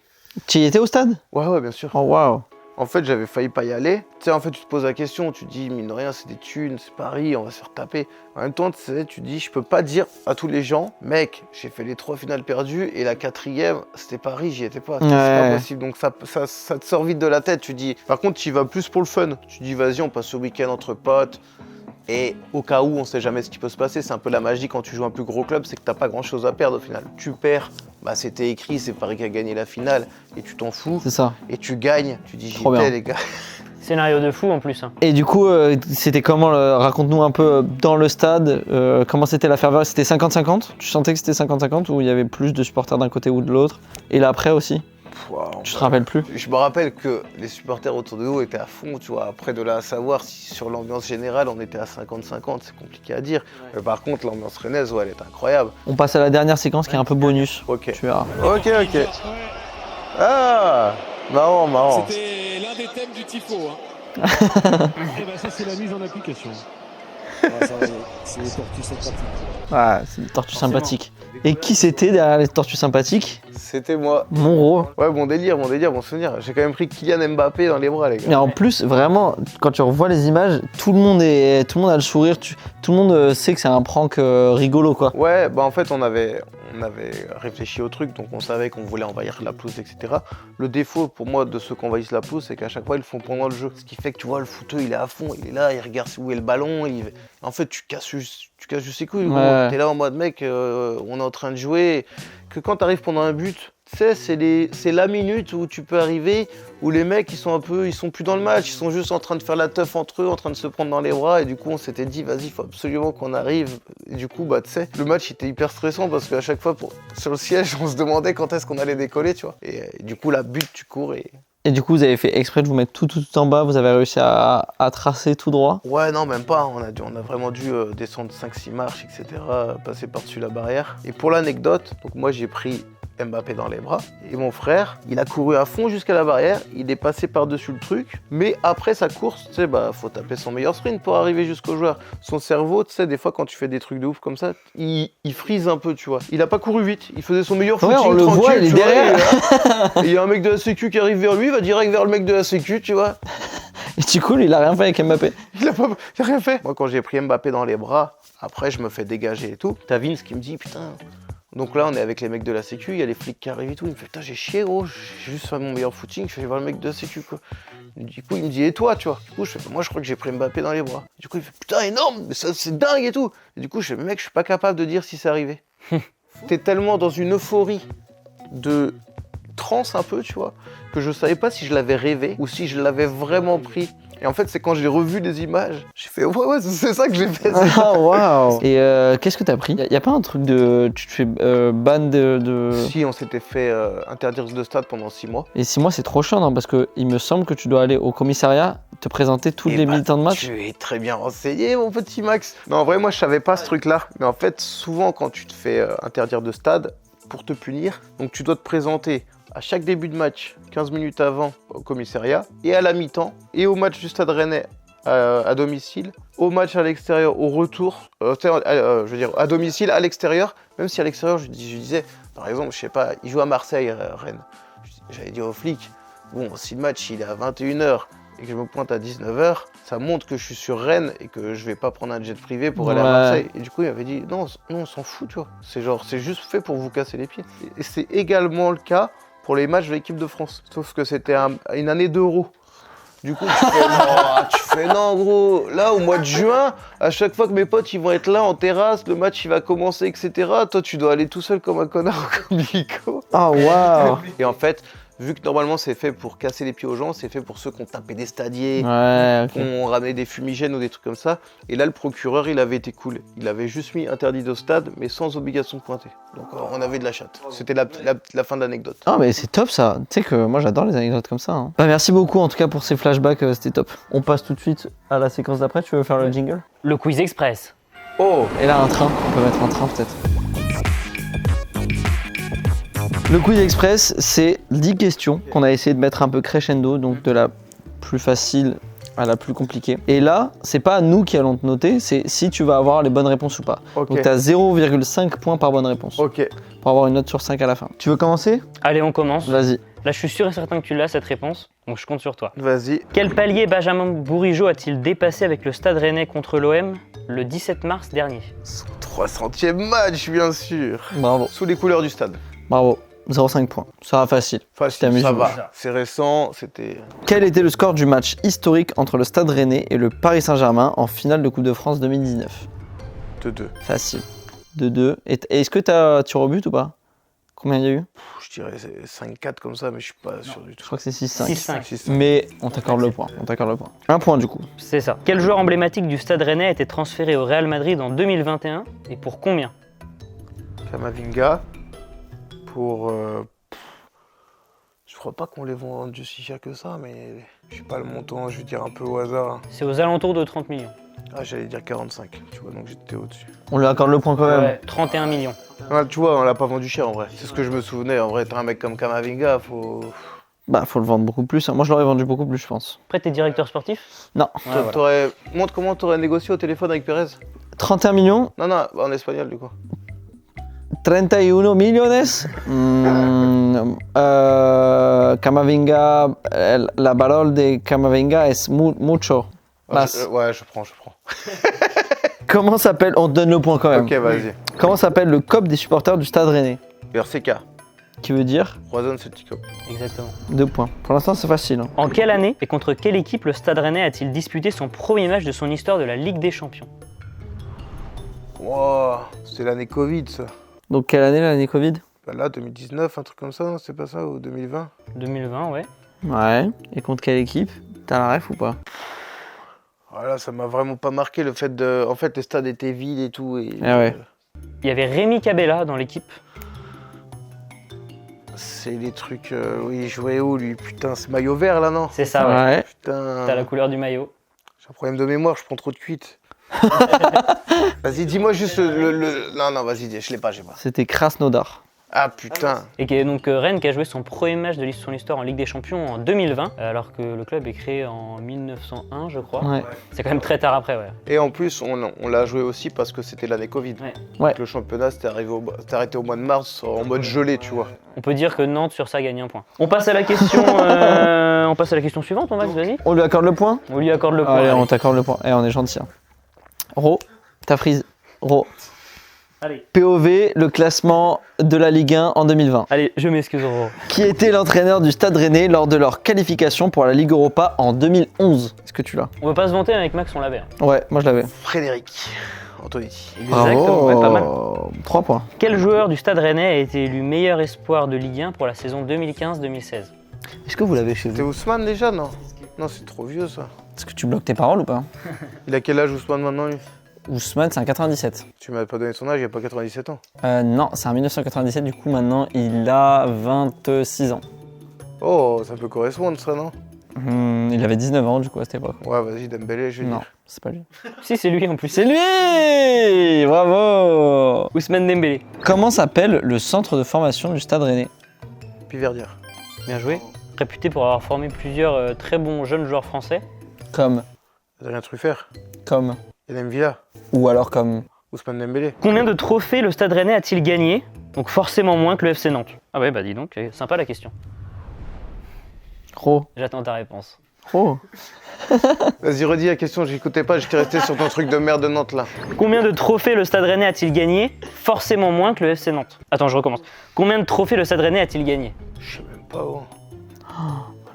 [SPEAKER 1] Tu y étais au stade?
[SPEAKER 2] Ouais, bien sûr.
[SPEAKER 1] Oh waouh.
[SPEAKER 2] En fait, j'avais failli pas y aller. Tu sais, en fait, tu te poses la question, tu te dis, mine de rien, c'est des thunes, c'est Paris, on va se faire taper. En même temps, tu sais, tu te dis, je peux pas dire à tous les gens, mec, j'ai fait les 3 finales perdues et la 4e, c'était Paris, j'y étais pas. C'est pas possible. Donc ça te sort vite de la tête. Tu dis, par contre, tu y vas plus pour le fun. Tu dis, vas-y, on passe le week-end entre potes. Et au cas où, on sait jamais ce qui peut se passer. C'est un peu la magie quand tu joues un plus gros club, c'est que t'as pas grand-chose à perdre au final. Tu perds, bah c'était écrit, c'est Paris qui a gagné la finale, et tu t'en fous.
[SPEAKER 1] C'est ça.
[SPEAKER 2] Et tu gagnes, tu dis, j'y
[SPEAKER 1] Trop bien.
[SPEAKER 2] étais, les gars.
[SPEAKER 3] Scénario de fou en plus.
[SPEAKER 1] Et du coup, c'était comment, raconte-nous un peu dans le stade, comment c'était la ferveur? C'était 50-50? Tu sentais que c'était 50-50 ou il y avait plus de supporters d'un côté ou de l'autre? Et l'après aussi? Tu te rappelles plus?
[SPEAKER 2] Je me rappelle que les supporters autour de nous étaient à fond, tu vois. Après, de là à savoir si sur l'ambiance générale, on était à 50-50, c'est compliqué à dire. Mais par contre, l'ambiance rennaise, ouais, elle est incroyable.
[SPEAKER 1] On passe à la dernière séquence qui est un peu bonus.
[SPEAKER 2] Ok.
[SPEAKER 1] Tu verras.
[SPEAKER 2] Ok. Ah, marrant.
[SPEAKER 5] C'était l'un des thèmes du tifo. Et ben ça, c'est la mise en application. C'est les tortues sympathiques.
[SPEAKER 1] Ouais, c'est une tortue sympathique. Et qui c'était derrière les tortues sympathiques?
[SPEAKER 2] C'était moi.
[SPEAKER 1] Monro.
[SPEAKER 2] Ouais, bon délire, bon souvenir. J'ai quand même pris Kylian Mbappé dans les bras, les gars.
[SPEAKER 1] Mais en plus, vraiment, quand tu revois les images, tout le monde a le sourire, tout le monde sait que c'est un prank rigolo, quoi.
[SPEAKER 2] Ouais, bah en fait, on avait réfléchi au truc, donc on savait qu'on voulait envahir la pelouse, etc. Le défaut pour moi de ceux qui envahissent la pelouse, c'est qu'à chaque fois, ils le font pendant le jeu. Ce qui fait que tu vois, le footeux, il est à fond, il est là, il regarde où est le ballon. En fait, tu casses juste ses couilles.
[SPEAKER 1] Ouais.
[SPEAKER 2] T'es là en mode, mec, on est en train de jouer. Que quand t'arrives pendant un but, tu sais, c'est la minute où tu peux arriver, où les mecs, ils sont plus dans le match, ils sont juste en train de faire la teuf entre eux, en train de se prendre dans les bras, et du coup, on s'était dit, vas-y, faut absolument qu'on arrive. Et du coup, bah, tu sais, le match était hyper stressant parce qu'à chaque fois, sur le siège, on se demandait quand est-ce qu'on allait décoller, tu vois. Et du coup, la but, tu cours et...
[SPEAKER 1] Et du coup, vous avez fait exprès de vous mettre tout en bas, vous avez réussi à tracer tout droit?
[SPEAKER 2] Ouais, non, même pas. On a vraiment dû descendre 5-6 marches, etc., passer par-dessus la barrière. Et pour l'anecdote, donc moi, j'ai pris Mbappé dans les bras. Et mon frère, il a couru à fond jusqu'à la barrière, il est passé par-dessus le truc, mais après sa course, tu sais, bah, faut taper son meilleur sprint pour arriver jusqu'au joueur. Son cerveau, tu sais, des fois, quand tu fais des trucs de ouf comme ça, il frise un peu, tu vois. Il a pas couru vite, il faisait son meilleur footing,
[SPEAKER 1] on le
[SPEAKER 2] tranquille,
[SPEAKER 1] voit, il est
[SPEAKER 2] tu vois,
[SPEAKER 1] derrière.
[SPEAKER 2] et il y a un mec de la sécu qui arrive vers lui, il va direct vers le mec de la sécu, tu vois.
[SPEAKER 1] Et du coup, lui, il a rien fait avec Mbappé?
[SPEAKER 2] Il a rien fait. Moi, quand j'ai pris Mbappé dans les bras, après, je me fais dégager et tout. T'as Vince qui me dit, putain... Donc là, on est avec les mecs de la sécu, il y a les flics qui arrivent et tout. Il me fait, putain, j'ai chié, gros, j'ai juste fait mon meilleur footing, je vais voir le mec de la sécu, quoi. Du coup, il me dit, et toi, tu vois? Du coup, je fais, moi, je crois que j'ai pris Mbappé dans les bras. Du coup, il fait, putain, énorme, mais ça, c'est dingue et tout. Et du coup, je fais, mec, je suis pas capable de dire si c'est arrivé. T'es tellement dans une euphorie de transe un peu, tu vois, que je savais pas si je l'avais rêvé ou si je l'avais vraiment pris. Et en fait, c'est quand j'ai revu les images, j'ai fait ouais, c'est ça que j'ai fait.
[SPEAKER 1] Ah, waouh! Et qu'est-ce que t'as pris? Y a pas un truc de. Tu te fais ban de.
[SPEAKER 2] Si, on s'était fait interdire de stade pendant 6 mois.
[SPEAKER 1] Et 6 mois, c'est trop chiant, non? Parce qu'il me semble que tu dois aller au commissariat te présenter tous les militants de match.
[SPEAKER 2] Tu es très bien renseigné, mon petit Max. Non, en vrai, moi, je savais pas ce truc-là. Mais en fait, souvent, quand tu te fais interdire de stade, pour te punir, donc tu dois te présenter à chaque début de match, 15 minutes avant au commissariat, et à la mi-temps, et au match du Stade Rennais à domicile, au match à l'extérieur, au retour, je veux dire à domicile, à l'extérieur, même si à l'extérieur, je disais, par exemple, je sais pas, il joue à Marseille, Rennes, j'avais dit aux flics, bon, si le match il est à 21h et que je me pointe à 19h, ça montre que je suis sur Rennes et que je vais pas prendre un jet privé pour aller à Marseille. Et du coup, il m'avait dit, non, on s'en fout, tu vois, c'est juste fait pour vous casser les pieds. Et c'est également le cas pour les matchs de l'équipe de France. Sauf que c'était une année d'Euro. Du coup, tu fais non, gros. Là, au mois de juin, à chaque fois que mes potes ils vont être là en terrasse, le match il va commencer, etc. Toi, tu dois aller tout seul comme un connard au Combico.
[SPEAKER 1] Ah, waouh!
[SPEAKER 2] Et en fait, Vu que normalement c'est fait pour casser les pieds aux gens, c'est fait pour ceux qui ont tapé des stadiers,
[SPEAKER 1] Ouais,
[SPEAKER 2] qui
[SPEAKER 1] ok.
[SPEAKER 2] ont ramené des fumigènes ou des trucs comme ça. Et là, le procureur, il avait été cool. Il avait juste mis interdit au stade, mais sans obligation de pointer. Donc on avait de la chatte. C'était la fin de l'anecdote.
[SPEAKER 1] Ah mais c'est top ça, tu sais que moi j'adore les anecdotes comme ça. Hein. Bah merci beaucoup en tout cas pour ces flashbacks, c'était top. On passe tout de suite à la séquence d'après, tu veux faire le jingle?
[SPEAKER 3] Le quiz express.
[SPEAKER 2] Oh,
[SPEAKER 1] Et là un train, on peut mettre un train peut-être. Le quiz express, c'est 10 questions qu'on a essayé de mettre un peu crescendo, donc de la plus facile à la plus compliquée. Et là, c'est pas nous qui allons te noter, c'est si tu vas avoir les bonnes réponses ou pas.
[SPEAKER 2] ok.
[SPEAKER 1] Donc t'as 0,5 points par bonne réponse,
[SPEAKER 2] Ok.
[SPEAKER 1] pour avoir une note sur 5 à la fin. Tu veux commencer?
[SPEAKER 3] Allez, on commence.
[SPEAKER 1] Vas-y.
[SPEAKER 3] Là, je suis sûr et certain que tu l'as, cette réponse. Donc, je compte sur toi.
[SPEAKER 2] Vas-y.
[SPEAKER 3] Quel palier Benjamin Bourigeaud a-t-il dépassé avec le Stade Rennais contre l'OM le 17 mars dernier?
[SPEAKER 2] 300e match, bien sûr.
[SPEAKER 1] Bravo,
[SPEAKER 2] Sous les couleurs du stade.
[SPEAKER 1] bravo. 0,5 points. Ça va facile.
[SPEAKER 2] Facile,
[SPEAKER 1] C'était
[SPEAKER 2] ça
[SPEAKER 1] amusant.
[SPEAKER 2] va. C'est récent, c'était...
[SPEAKER 1] Quel était le score du match historique entre le Stade Rennais et le Paris Saint-Germain en finale de Coupe de France 2019?
[SPEAKER 2] 2-2.
[SPEAKER 1] Facile. 2-2. Et est-ce que t'as tir au but ou pas? Combien il y a eu?
[SPEAKER 2] Je dirais 5-4 comme ça, mais je suis pas sûr du
[SPEAKER 1] Je
[SPEAKER 2] tout.
[SPEAKER 1] crois que c'est 6-5.
[SPEAKER 3] 6-5.
[SPEAKER 2] 6-5.
[SPEAKER 1] Mais on t'accorde le point. On t'accorde le point. Un point du coup.
[SPEAKER 3] C'est ça. Quel joueur emblématique du Stade Rennais a été transféré au Real Madrid en 2021 et pour combien?
[SPEAKER 2] Kamavinga pour... Je crois pas qu'on les vendu si cher que ça, mais je sais pas le montant, je vais dire un peu au hasard.
[SPEAKER 3] C'est aux alentours de 30 millions.
[SPEAKER 2] Ah, j'allais dire 45, tu vois, donc j'étais au-dessus.
[SPEAKER 1] On lui accorde le point quand même.
[SPEAKER 3] Ouais, 31 millions.
[SPEAKER 2] Ouais, tu vois, on l'a pas vendu cher en vrai. C'est ce que je me souvenais. En vrai, t'as un mec comme Kamavinga, faut...
[SPEAKER 1] Bah faut le vendre beaucoup plus. Moi je l'aurais vendu beaucoup plus je pense.
[SPEAKER 3] Après, t'es directeur sportif?
[SPEAKER 1] Non.
[SPEAKER 3] Ouais, voilà.
[SPEAKER 2] Montre comment t'aurais négocié au téléphone avec Pérez.
[SPEAKER 1] 31 millions.
[SPEAKER 2] Non, non, en espagnol du coup.
[SPEAKER 1] 31 millones. Camavinga, la parole de Camavinga es mucho. Mas.
[SPEAKER 2] Ouais, je prends.
[SPEAKER 1] Comment s'appelle, on te donne le point quand même.
[SPEAKER 2] Ok, vas-y.
[SPEAKER 1] Comment s'appelle le COP des supporters du Stade Rennais?
[SPEAKER 2] RCK,
[SPEAKER 1] Qui veut dire
[SPEAKER 2] Roison Celtic Cup.
[SPEAKER 3] Exactement.
[SPEAKER 1] 2 points. Pour l'instant c'est facile. Hein.
[SPEAKER 3] En quelle année et contre quelle équipe le Stade Rennais a-t-il disputé son premier match de son histoire de la Ligue des Champions?
[SPEAKER 2] Wow, c'était l'année Covid ça.
[SPEAKER 1] Donc quelle année l'année Covid?
[SPEAKER 2] Bah là, 2019, un truc comme ça, non, c'est pas ça, ou 2020?
[SPEAKER 3] 2020, ouais.
[SPEAKER 1] Ouais. Et contre quelle équipe? T'as la ref ou pas?
[SPEAKER 2] Voilà, ça m'a vraiment pas marqué le fait de... En fait, le stade était vide et tout. Et...
[SPEAKER 1] Ah ouais.
[SPEAKER 3] Il y avait Rémi Cabella dans l'équipe.
[SPEAKER 2] C'est les trucs... Oui, il jouait où lui? Putain, c'est maillot vert là, non?
[SPEAKER 3] C'est ça, ouais.
[SPEAKER 1] Ouais.
[SPEAKER 2] Putain...
[SPEAKER 3] T'as la couleur du maillot.
[SPEAKER 2] J'ai un problème de mémoire, je prends trop de cuites. Vas-y, dis-moi juste le... Non, vas-y, je l'ai pas, j'ai pas.
[SPEAKER 1] C'était Krasnodar.
[SPEAKER 2] Ah putain.
[SPEAKER 3] Et qui est donc Rennes qui a joué son premier match de son histoire en Ligue des Champions en 2020, alors que le club est créé en 1901, je crois.
[SPEAKER 1] Ouais.
[SPEAKER 3] C'est quand même très tard après, ouais.
[SPEAKER 2] Et en plus, on l'a joué aussi parce que c'était l'année Covid.
[SPEAKER 3] Ouais.
[SPEAKER 1] Ouais.
[SPEAKER 2] Donc, le championnat, c'était arrêté au mois de mars en mode gelé, tu vois.
[SPEAKER 3] On peut dire que Nantes sur ça gagne un point. On passe à la question, suivante, mon Max, vas-y.
[SPEAKER 1] On lui accorde le point?
[SPEAKER 3] On lui accorde le point.
[SPEAKER 1] Allez,
[SPEAKER 3] allez.
[SPEAKER 1] on t'accorde le point. Eh, on est gentil. Hein. Ro, ta frise. Ro.
[SPEAKER 3] Allez.
[SPEAKER 1] POV, le classement de la Ligue 1 en 2020.
[SPEAKER 3] Allez, je m'excuse, Aurore.
[SPEAKER 1] Qui était l'entraîneur du Stade Rennais lors de leur qualification pour la Ligue Europa en 2011? Est-ce que tu l'as?
[SPEAKER 3] On peut pas se vanter, avec Max, on l'avait. Hein.
[SPEAKER 1] Ouais, moi je l'avais.
[SPEAKER 2] Frédéric Antonetti.
[SPEAKER 3] Exactement, ouais, pas mal.
[SPEAKER 1] 3 points.
[SPEAKER 3] Quel joueur du Stade Rennais a été élu meilleur espoir de Ligue 1 pour la saison 2015-2016?
[SPEAKER 1] Est-ce que vous l'avez chez
[SPEAKER 2] C'était
[SPEAKER 1] vous?
[SPEAKER 2] Ousmane déjà, non? Non, c'est trop vieux ça.
[SPEAKER 1] Est-ce que tu bloques tes paroles ou pas?
[SPEAKER 2] Il a quel âge Ousmane maintenant lui?
[SPEAKER 1] Ousmane, c'est un 97.
[SPEAKER 2] Tu m'avais pas donné son âge, il a pas 97 ans.
[SPEAKER 1] Non, c'est un 1997, du coup maintenant il a 26 ans.
[SPEAKER 2] Oh, ça peut correspondre ça, non?
[SPEAKER 1] Il avait 19 ans du coup à cette époque.
[SPEAKER 2] Ouais, vas-y, Dembélé, je vais
[SPEAKER 1] Non,
[SPEAKER 2] dire.
[SPEAKER 1] c'est pas lui.
[SPEAKER 3] Si, c'est lui en plus.
[SPEAKER 1] C'est lui! Bravo!
[SPEAKER 3] Ousmane Dembélé.
[SPEAKER 1] Comment s'appelle le centre de formation du Stade Rennais?
[SPEAKER 2] Piverdière.
[SPEAKER 3] Bien joué. Réputé pour avoir formé plusieurs très bons jeunes joueurs français.
[SPEAKER 1] Comme.
[SPEAKER 2] Adrien Truffert.
[SPEAKER 1] Comme.
[SPEAKER 2] Yannem Villa.
[SPEAKER 1] Ou alors comme.
[SPEAKER 2] Ousmane Dembélé.
[SPEAKER 3] Combien de trophées le Stade Rennais a-t-il gagné? Donc forcément moins que le FC Nantes. Ah ouais, bah dis donc, sympa la question.
[SPEAKER 1] Ro.
[SPEAKER 3] J'attends ta réponse.
[SPEAKER 1] Ro.
[SPEAKER 2] Vas-y, redis la question, j'écoutais pas, j'étais resté sur ton truc de merde de Nantes là.
[SPEAKER 3] Combien de trophées le Stade Rennais a-t-il gagné? Forcément moins que le FC Nantes. Attends, je recommence. Combien de trophées le Stade Rennais a-t-il gagné?
[SPEAKER 2] Je sais même pas, oh.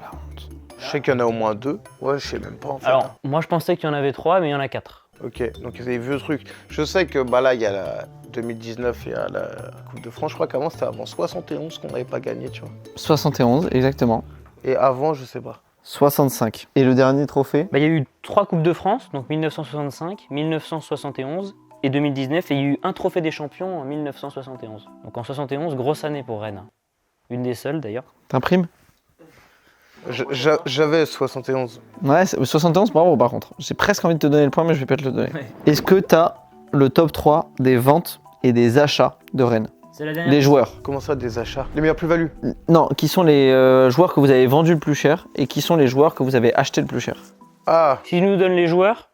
[SPEAKER 2] La honte. Je sais qu'il y en a au moins 2. Ouais, je sais même pas en fait.
[SPEAKER 3] Alors, moi je pensais qu'il y en avait 3, mais il y en a 4.
[SPEAKER 2] Ok, donc c'est des vieux trucs. Je sais que là, il y a la 2019 et la Coupe de France. Je crois qu'avant, c'était avant 71 qu'on n'avait pas gagné, tu vois.
[SPEAKER 1] 71, exactement.
[SPEAKER 2] Et avant, je sais pas.
[SPEAKER 1] 65. Et le dernier trophée?
[SPEAKER 3] Il y a eu 3 Coupes de France, donc 1965, 1971 et 2019. Et il y a eu un trophée des champions en 1971. Donc en 71, grosse année pour Rennes. Une des seules d'ailleurs.
[SPEAKER 1] T'imprimes?
[SPEAKER 2] J'avais 71.
[SPEAKER 1] Ouais, 71, bravo par contre. J'ai presque envie de te donner le point, mais je vais pas te le donner.
[SPEAKER 3] Ouais.
[SPEAKER 1] Est-ce que t'as le top 3 des ventes et des achats de Rennes?
[SPEAKER 3] C'est la dernière.
[SPEAKER 1] Les joueurs.
[SPEAKER 2] Comment ça, des achats? Les meilleures plus-values?
[SPEAKER 1] Non, qui sont les joueurs que vous avez vendus le plus cher et qui sont les joueurs que vous avez achetés le plus cher?
[SPEAKER 2] Ah,
[SPEAKER 3] Si nous donnent les joueurs,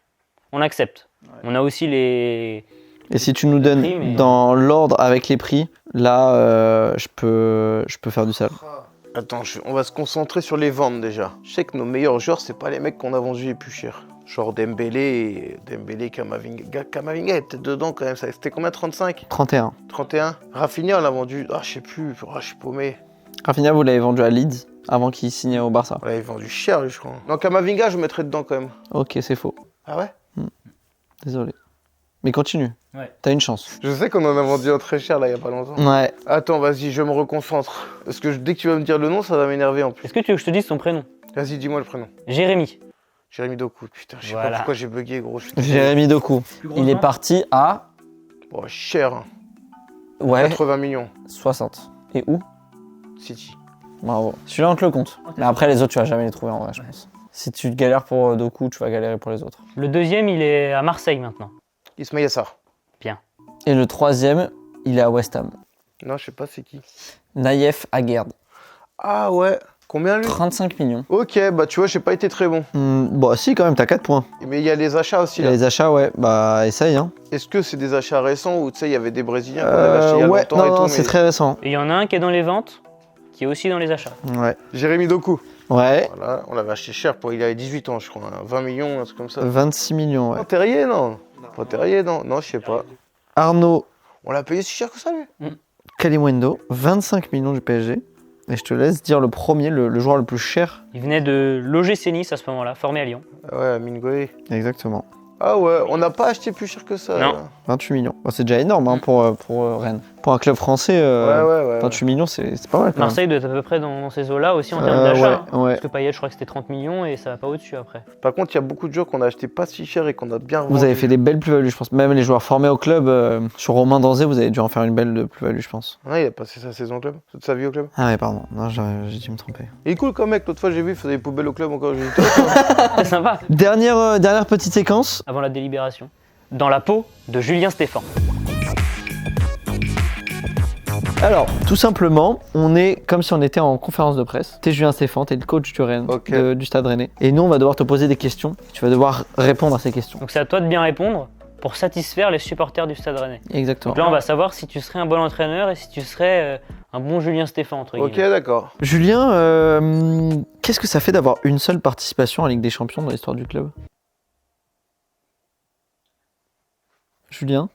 [SPEAKER 3] on accepte. On a aussi les.
[SPEAKER 1] Et si tu nous donnes
[SPEAKER 3] prix, mais-
[SPEAKER 1] dans l'ordre avec les prix, là, je peux faire du sale.
[SPEAKER 2] attends, on va se concentrer sur les ventes déjà. Je sais que nos meilleurs joueurs, c'est pas les mecs qu'on a vendus les plus chers. Genre Dembélé, Camavinga. Camavinga est peut-être dedans quand même. C'était combien? 35?
[SPEAKER 1] 31.
[SPEAKER 2] 31? Rafinha, on l'a vendu. Ah, je sais plus. Ah, je suis paumé.
[SPEAKER 1] Rafinha, vous l'avez vendu à Leeds avant qu'il signe au Barça.
[SPEAKER 2] On l'avait vendu cher, lui, je crois. Non, Camavinga, je mettrais dedans quand même.
[SPEAKER 1] Ok, c'est faux.
[SPEAKER 2] Ah ouais?
[SPEAKER 1] Désolé. Mais continue.
[SPEAKER 3] Ouais.
[SPEAKER 1] T'as une chance.
[SPEAKER 2] Je sais qu'on en a vendu un très cher là, il y a pas longtemps.
[SPEAKER 1] Ouais.
[SPEAKER 2] Attends, vas-y, je me reconcentre. Parce que dès que tu vas me dire le nom, ça va m'énerver en plus.
[SPEAKER 3] Est-ce que tu veux que je te dise son prénom?
[SPEAKER 2] Vas-y, dis-moi le prénom.
[SPEAKER 3] Jérémy.
[SPEAKER 2] Jérémy Doku. Putain, je sais
[SPEAKER 3] Voilà.
[SPEAKER 2] pas pourquoi j'ai bugué, gros. Je suis
[SPEAKER 1] Jérémy Doku. Il est parti à.
[SPEAKER 2] Bon, cher, hein.
[SPEAKER 1] Ouais.
[SPEAKER 2] 80 millions.
[SPEAKER 1] 60. Et où?
[SPEAKER 2] City.
[SPEAKER 1] Bravo. Celui-là, on te le compte. Mais après, les autres, tu vas jamais les trouver en vrai, je pense. Si tu galères pour Doku, tu vas galérer pour les autres.
[SPEAKER 3] Le deuxième, il est à Marseille maintenant.
[SPEAKER 2] Ismaïl Assar.
[SPEAKER 1] Et le troisième, il est à West Ham.
[SPEAKER 2] Non, je sais pas c'est qui.
[SPEAKER 1] Naïef Aguerd.
[SPEAKER 2] Ah ouais. Combien lui?
[SPEAKER 1] 35 millions.
[SPEAKER 2] Ok, bah tu vois, j'ai pas été très bon.
[SPEAKER 1] Bon, si, quand même, t'as 4 points.
[SPEAKER 2] Mais il y a les achats aussi
[SPEAKER 1] Et
[SPEAKER 2] là.
[SPEAKER 1] les achats, ouais, bah, essaye, hein.
[SPEAKER 2] Est-ce que c'est des achats récents ou tu sais, il y avait des Brésiliens qu'on avait achetés il y a
[SPEAKER 1] ouais,
[SPEAKER 2] longtemps
[SPEAKER 1] non,
[SPEAKER 2] et
[SPEAKER 1] non,
[SPEAKER 2] tout,
[SPEAKER 1] c'est
[SPEAKER 2] mais-
[SPEAKER 1] très récent.
[SPEAKER 3] Et il y en a un qui est dans les ventes, qui est aussi dans les achats.
[SPEAKER 1] Ouais.
[SPEAKER 2] Jérémy Doku.
[SPEAKER 1] Ouais.
[SPEAKER 2] Voilà, on l'avait acheté cher il avait 18 ans, je crois. 20 millions, un truc comme ça.
[SPEAKER 1] 26 millions, ouais.
[SPEAKER 2] Non, Terrier, non. Pas Terrier, non. Non, je sais pas.
[SPEAKER 1] Arnaud
[SPEAKER 2] On l'a payé si cher que ça, lui?
[SPEAKER 1] Kalimundo, 25 millions du PSG. Et je te laisse dire le premier, le joueur le plus cher.
[SPEAKER 3] Il venait de l'OGC Nice à ce moment-là, formé à Lyon.
[SPEAKER 2] Ah ouais, Mingoé.
[SPEAKER 1] Exactement.
[SPEAKER 2] Ah ouais, on n'a pas acheté plus cher que ça.
[SPEAKER 3] Non.
[SPEAKER 2] là.
[SPEAKER 1] 28 millions. Bon, c'est déjà énorme hein, pour Rennes. Pour un club français,
[SPEAKER 2] Ouais.
[SPEAKER 1] 28 millions, c'est pas mal quand même.
[SPEAKER 3] Marseille doit être à peu près dans ces eaux-là aussi en termes d'achat. hein.
[SPEAKER 1] ouais.
[SPEAKER 3] Parce que Payet, je crois que c'était 30 millions et ça va pas au-dessus après.
[SPEAKER 2] Par contre, il y a beaucoup de joueurs qu'on a acheté pas si cher et qu'on a bien
[SPEAKER 1] Vous avez fait des belles plus-values, je pense. Même les joueurs formés au club, sur Romain Danzé, vous avez dû en faire une belle de plus-value, je pense.
[SPEAKER 2] Ouais, il a passé sa saison au club, toute sa vie au club.
[SPEAKER 1] Ah ouais, pardon. Non, j'ai dû me tromper.
[SPEAKER 2] Il est cool comme mec, l'autre fois j'ai vu, il faisait des poubelles au club encore. J'ai dit,
[SPEAKER 3] C'est sympa.
[SPEAKER 1] Dernière petite séquence.
[SPEAKER 3] Avant la délibération. Dans la peau de Julien Stéphan.
[SPEAKER 1] Alors, tout simplement, on est comme si on était en conférence de presse. T'es Julien Stéphan, t'es le coach du Rennes,
[SPEAKER 2] Ok.
[SPEAKER 1] du Stade Rennais. Et nous, on va devoir te poser des questions. Tu vas devoir répondre à ces questions.
[SPEAKER 3] Donc c'est à toi de bien répondre pour satisfaire les supporters du Stade Rennais.
[SPEAKER 1] Exactement.
[SPEAKER 3] Donc là, on va savoir si tu serais un bon entraîneur et si tu serais un bon Julien Stéphan, entre
[SPEAKER 2] ok,
[SPEAKER 3] guillemets.
[SPEAKER 2] d'accord.
[SPEAKER 1] Julien, qu'est-ce que ça fait d'avoir une seule participation en Ligue des Champions dans l'histoire du club? Julien?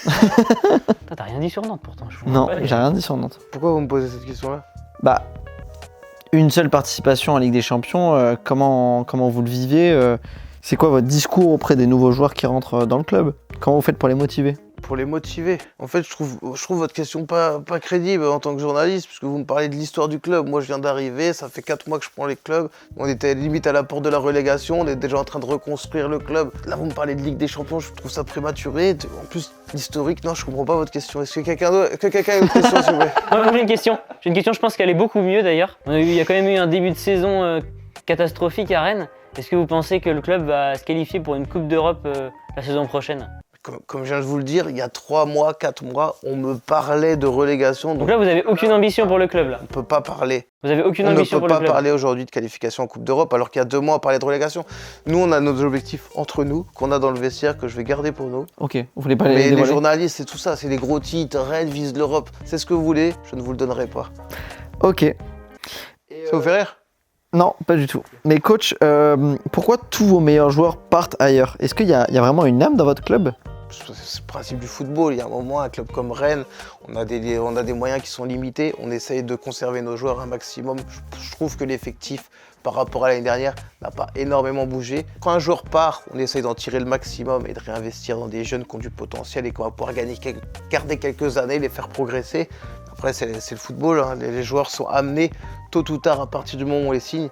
[SPEAKER 3] Putain, t'as rien dit sur Nantes pourtant. Je
[SPEAKER 1] Non,
[SPEAKER 3] comprends pas,
[SPEAKER 1] j'ai rien dit sur Nantes.
[SPEAKER 2] Pourquoi vous me posez cette question-là?
[SPEAKER 1] Bah, une seule participation en Ligue des Champions, comment vous le vivez c'est quoi votre discours auprès des nouveaux joueurs qui rentrent dans le club? Comment vous faites pour les motiver?
[SPEAKER 2] Pour les motiver. En fait, je trouve votre question pas crédible en tant que journaliste, puisque vous me parlez de l'histoire du club. Moi, je viens d'arriver, ça fait 4 mois que je prends les clubs. On était limite à la porte de la relégation, on est déjà en train de reconstruire le club. Là, vous me parlez de Ligue des Champions, je trouve ça prématuré. En plus, l'historique, non, je comprends pas votre question. Est-ce que quelqu'un a une question, s'il vous plaît?
[SPEAKER 3] Moi, j'ai une question. Je pense qu'elle est beaucoup mieux d'ailleurs. Il y a quand même eu un début de saison catastrophique à Rennes. Est-ce que vous pensez que le club va se qualifier pour une Coupe d'Europe la saison prochaine?
[SPEAKER 2] Comme je viens de vous le dire, il y a 3 mois, 4 mois, on me parlait de relégation,
[SPEAKER 3] Donc
[SPEAKER 2] donc
[SPEAKER 3] là, vous avez aucune ambition pour le club là.
[SPEAKER 2] on peut pas parler.
[SPEAKER 3] Vous avez aucune
[SPEAKER 2] On ne
[SPEAKER 3] ambition
[SPEAKER 2] peut
[SPEAKER 3] pour le
[SPEAKER 2] pas
[SPEAKER 3] club.
[SPEAKER 2] parler aujourd'hui de qualification en Coupe d'Europe alors qu'il y a 2 mois on parlait de relégation. Nous, on a nos objectifs entre nous, qu'on a dans le vestiaire, que je vais garder pour nous.
[SPEAKER 1] Ok, vous voulez pas les
[SPEAKER 2] Mais les
[SPEAKER 1] dévoiler?
[SPEAKER 2] journalistes, c'est tout ça, c'est des gros titres, Rennes vise l'Europe. C'est ce que vous voulez, je ne vous le donnerai pas.
[SPEAKER 1] Ok.
[SPEAKER 2] Ça vous fait rire?
[SPEAKER 1] Non, pas du tout. Mais coach, pourquoi tous vos meilleurs joueurs partent ailleurs? Est-ce qu'il y a vraiment une âme dans votre club?
[SPEAKER 2] C'est le principe du football. Il y a un moment, un club comme Rennes, on a des moyens qui sont limités. On essaye de conserver nos joueurs un maximum. Je trouve que l'effectif, par rapport à l'année dernière, n'a pas énormément bougé. Quand un joueur part, on essaye d'en tirer le maximum et de réinvestir dans des jeunes qui ont du potentiel et qu'on va pouvoir garder quelques années, les faire progresser. Après, c'est le football. Hein. Les joueurs sont amenés, tôt ou tard, à partir du moment où on les signe,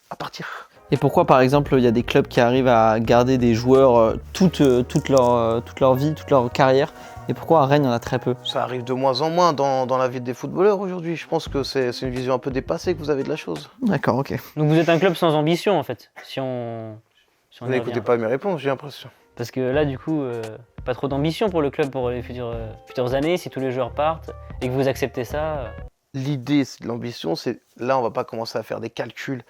[SPEAKER 2] à partir.
[SPEAKER 1] Et pourquoi, par exemple, il y a des clubs qui arrivent à garder des joueurs toute leur vie, toute leur carrière, et pourquoi à Rennes, il y en a très peu?
[SPEAKER 2] Ça arrive de moins en moins dans la vie des footballeurs aujourd'hui. Je pense que c'est une vision un peu dépassée que vous avez de la chose.
[SPEAKER 1] D'accord, ok.
[SPEAKER 3] Donc vous êtes un club sans ambition en fait, si on
[SPEAKER 2] Vous
[SPEAKER 3] y
[SPEAKER 2] n'écoutez
[SPEAKER 3] revient.
[SPEAKER 2] pas mes réponses, j'ai l'impression.
[SPEAKER 3] Parce que là du coup, pas trop d'ambition pour le club pour les futures années, si tous les joueurs partent et que vous acceptez ça.
[SPEAKER 2] L'idée, c'est de l'ambition. Là, on va pas commencer à faire des calculs.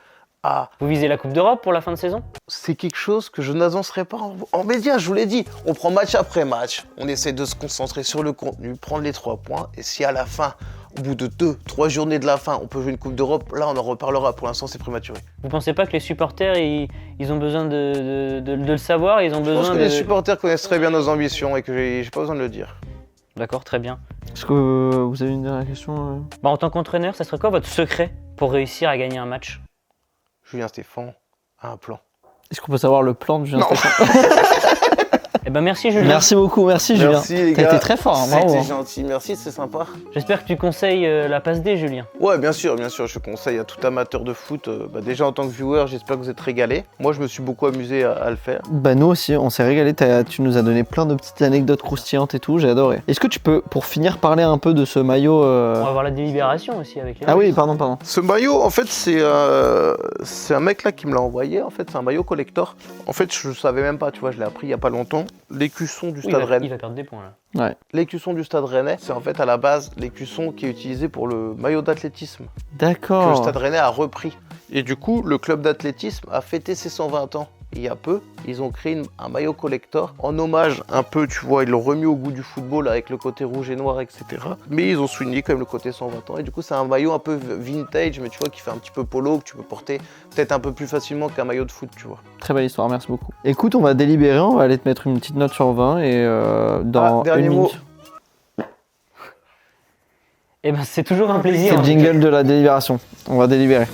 [SPEAKER 3] Vous visez la Coupe d'Europe pour la fin de saison?
[SPEAKER 2] C'est quelque chose que je n'annoncerai pas en médias, je vous l'ai dit. On prend match après match, on essaie de se concentrer sur le contenu, prendre les 3 points. Et si à la fin, au bout de 2-3 journées de la fin, on peut jouer une Coupe d'Europe, là, on en reparlera. Pour l'instant, c'est prématuré.
[SPEAKER 3] Vous pensez pas que les supporters, ils ont besoin de le savoir, ils ont
[SPEAKER 2] Je pense
[SPEAKER 3] besoin
[SPEAKER 2] que
[SPEAKER 3] de...
[SPEAKER 2] les supporters connaissent très bien nos ambitions et que j'ai pas besoin de le dire.
[SPEAKER 3] D'accord, très bien.
[SPEAKER 1] Est-ce que vous avez une dernière question
[SPEAKER 3] Bah, en tant qu'entraîneur, ça serait quoi votre secret pour réussir à gagner un match?
[SPEAKER 2] Julien Stéphan a un plan.
[SPEAKER 1] Est-ce qu'on peut savoir le plan de Julien
[SPEAKER 2] Non.
[SPEAKER 1] Stéphan?
[SPEAKER 3] Eh ben merci Julien.
[SPEAKER 1] Merci beaucoup, merci Julien.
[SPEAKER 2] Merci les
[SPEAKER 1] T'as
[SPEAKER 2] gars.
[SPEAKER 1] été très fort, hein, bravo.
[SPEAKER 2] C'était gentil, merci, c'est sympa.
[SPEAKER 3] J'espère que tu conseilles la passe D, Julien.
[SPEAKER 2] Ouais, bien sûr, je conseille à tout amateur de foot. Déjà en tant que viewer, j'espère que vous êtes régalés. Moi, je me suis beaucoup amusé à le faire.
[SPEAKER 1] Bah nous aussi, on s'est régalé, tu nous as donné plein de petites anecdotes croustillantes et tout, j'ai adoré. Est-ce que tu peux, pour finir, parler un peu de ce maillot
[SPEAKER 3] On va voir la délibération aussi avec les
[SPEAKER 1] Ah
[SPEAKER 3] matchs.
[SPEAKER 1] oui, pardon.
[SPEAKER 2] Ce maillot, en fait, c'est un mec là qui me l'a envoyé. En fait, c'est un maillot collector. En fait, je savais même pas, tu vois, je l'ai appris il y a pas longtemps. L'écusson du
[SPEAKER 3] Oui,
[SPEAKER 2] Stade
[SPEAKER 3] il
[SPEAKER 2] Rennes.
[SPEAKER 3] va perdre des points là.
[SPEAKER 2] L'écusson du Stade Rennais, c'est en fait à la base l'écusson qui est utilisé pour le maillot d'athlétisme que le
[SPEAKER 1] D'accord.
[SPEAKER 2] Stade Rennais a repris. Et du coup, le club d'athlétisme a fêté ses 120 ans. Il y a peu, ils ont créé un maillot collector en hommage un peu, tu vois, ils l'ont remis au goût du football avec le côté rouge et noir, etc. Mais ils ont souligné quand même le côté 120 ans. Et du coup, c'est un maillot un peu vintage, mais tu vois, qui fait un petit peu polo, que tu peux porter peut-être un peu plus facilement qu'un maillot de foot, tu vois.
[SPEAKER 1] Très belle histoire, merci beaucoup. Écoute, on va délibérer, on va aller te mettre une petite note sur 20 et dans
[SPEAKER 2] dernier
[SPEAKER 1] une
[SPEAKER 2] mot.
[SPEAKER 1] minute.
[SPEAKER 3] Eh ben c'est toujours un
[SPEAKER 1] C'est
[SPEAKER 3] plaisir.
[SPEAKER 1] le jingle de la délibération. On va délibérer.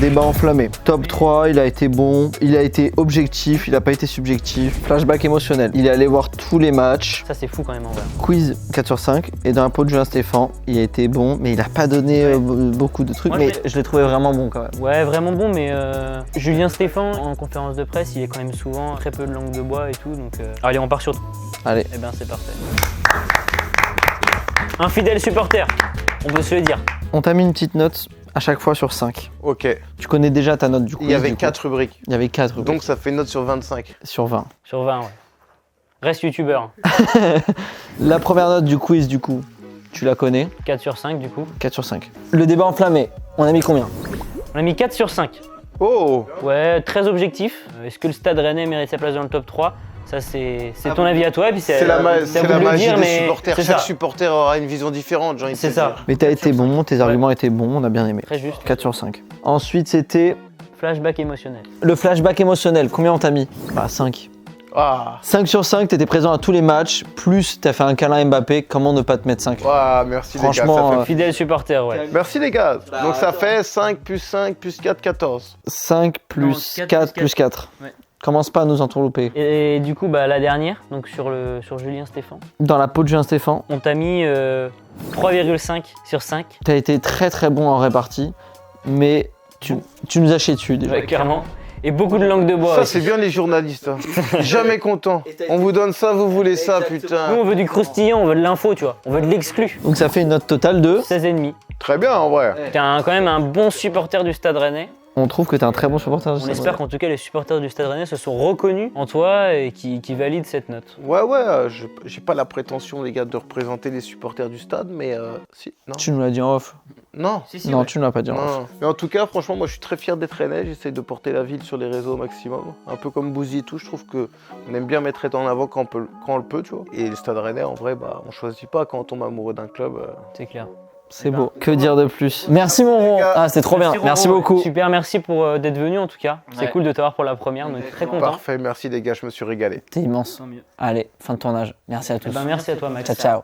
[SPEAKER 1] Débat enflammé. Top 3, il a été bon, il a été objectif, il a pas été subjectif. Flashback émotionnel. Il est allé voir tous les matchs.
[SPEAKER 3] Ça c'est fou quand même en vrai.
[SPEAKER 1] Quiz 4 sur 5. Et dans la peau de Julien Stéphan, il a été bon, mais il a pas donné beaucoup de trucs.
[SPEAKER 3] Moi,
[SPEAKER 1] mais je l'ai trouvé vraiment bon quand même.
[SPEAKER 3] Ouais, vraiment bon, mais Julien Stéphan, en conférence de presse, il est quand même souvent très peu de langue de bois et tout, donc... Allez, on part sur...
[SPEAKER 1] Allez.
[SPEAKER 3] Eh ben, c'est parfait. Un fidèle supporter, on peut se le dire.
[SPEAKER 1] On t'a mis une petite note à chaque fois sur 5.
[SPEAKER 2] Ok,
[SPEAKER 1] Tu connais déjà ta note du coup.
[SPEAKER 2] il y avait 4 rubriques.
[SPEAKER 1] Il y avait 4
[SPEAKER 2] Donc ça fait une note sur 25.
[SPEAKER 1] sur 20.
[SPEAKER 3] Sur 20, ouais. Reste youtubeur.
[SPEAKER 1] La première note du quiz du coup, tu la connais.
[SPEAKER 3] 4 sur 5 du coup.
[SPEAKER 1] 4 sur 5. Le débat enflammé, on a mis combien?
[SPEAKER 3] On a mis 4 sur 5.
[SPEAKER 2] Oh!
[SPEAKER 3] Ouais, très objectif. Est-ce que le Stade Rennais mérite sa place dans le top 3? Ça, c'est ton avis à toi, et puis
[SPEAKER 2] C'est la,
[SPEAKER 3] à vous
[SPEAKER 2] c'est
[SPEAKER 3] de
[SPEAKER 2] la
[SPEAKER 3] le
[SPEAKER 2] magie
[SPEAKER 3] dire,
[SPEAKER 2] des
[SPEAKER 3] mais
[SPEAKER 2] supporters.
[SPEAKER 3] c'est
[SPEAKER 2] Chaque
[SPEAKER 3] ça.
[SPEAKER 2] supporter aura une vision différente, j'ai envie de
[SPEAKER 3] C'est
[SPEAKER 2] te
[SPEAKER 3] ça.
[SPEAKER 2] dire.
[SPEAKER 1] Mais t'as été bon, tes arguments étaient bons, on a bien aimé.
[SPEAKER 3] Très juste.
[SPEAKER 1] 4 sur 5. Ensuite c'était
[SPEAKER 3] Flashback émotionnel.
[SPEAKER 1] le flashback émotionnel, combien on t'a mis? Bah 5.
[SPEAKER 2] Ah,
[SPEAKER 1] 5 sur 5, t'étais présent à tous les matchs, plus t'as fait un câlin à Mbappé, comment ne pas te mettre 5?
[SPEAKER 2] ouais, merci les gars.
[SPEAKER 1] Franchement,
[SPEAKER 2] ça fait-
[SPEAKER 3] Fidèle supporter, ouais.
[SPEAKER 2] Merci les gars. Donc ça fait 5 plus 5 plus 4, 14.
[SPEAKER 1] 5 plus
[SPEAKER 3] Non,
[SPEAKER 1] 4 plus 4.
[SPEAKER 3] Ouais.
[SPEAKER 1] Commence pas à nous entourlouper.
[SPEAKER 3] Et du coup, bah, la dernière, donc sur Julien Stéphan,
[SPEAKER 1] Dans la peau de Julien Stéphan,
[SPEAKER 3] on t'a mis 3,5 sur 5.
[SPEAKER 1] t'as été très très bon en répartie, mais tu nous as chié dessus déjà.
[SPEAKER 3] Ouais, clairement. Et beaucoup de langue de bois.
[SPEAKER 2] Ça
[SPEAKER 3] aussi.
[SPEAKER 2] c'est bien les journalistes. Hein. Jamais content. On vous donne ça, vous voulez ça,
[SPEAKER 3] Nous,
[SPEAKER 2] putain.
[SPEAKER 3] on veut du croustillant, on veut de l'info, tu vois. On veut de l'exclu.
[SPEAKER 1] Donc ça fait une note totale de...
[SPEAKER 3] 16,5.
[SPEAKER 2] Très bien en vrai.
[SPEAKER 3] T'es quand même un bon supporter du Stade Rennais.
[SPEAKER 1] On trouve que t'es un très bon supporter.
[SPEAKER 3] On espère qu'en tout cas, les supporters du Stade Rennais se sont reconnus en toi et qui valident cette note.
[SPEAKER 2] Ouais, j'ai pas la prétention les gars de représenter les supporters du stade, mais si. Non.
[SPEAKER 1] Tu nous l'as dit en off.
[SPEAKER 2] Non.
[SPEAKER 1] Non, tu ne l'as pas dit en off.
[SPEAKER 2] Non. Mais en tout cas, franchement, moi je suis très fier d'être Rennais. J'essaye de porter la ville sur les réseaux au maximum. Un peu comme Bouzy et tout, je trouve qu'on aime bien mettre Rennes en avant quand on le peut, tu vois. Et le Stade Rennais, en vrai, bah, on choisit pas quand on tombe amoureux d'un club.
[SPEAKER 3] C'est clair.
[SPEAKER 1] C'est beau. Que dire de plus? Merci mon Ron. Ah, c'était trop bien. Merci
[SPEAKER 3] Roro.
[SPEAKER 1] beaucoup.
[SPEAKER 3] Super, merci pour d'être venu en tout cas. C'est
[SPEAKER 1] Ouais.
[SPEAKER 3] cool de t'avoir pour la première, on est très contents.
[SPEAKER 2] Parfait, merci les gars, je me suis régalé.
[SPEAKER 1] T'es immense.
[SPEAKER 3] Tant mieux.
[SPEAKER 1] Allez, fin de tournage. Merci à tous.
[SPEAKER 3] Eh ben, merci à toi Max.
[SPEAKER 1] Ciao, ciao.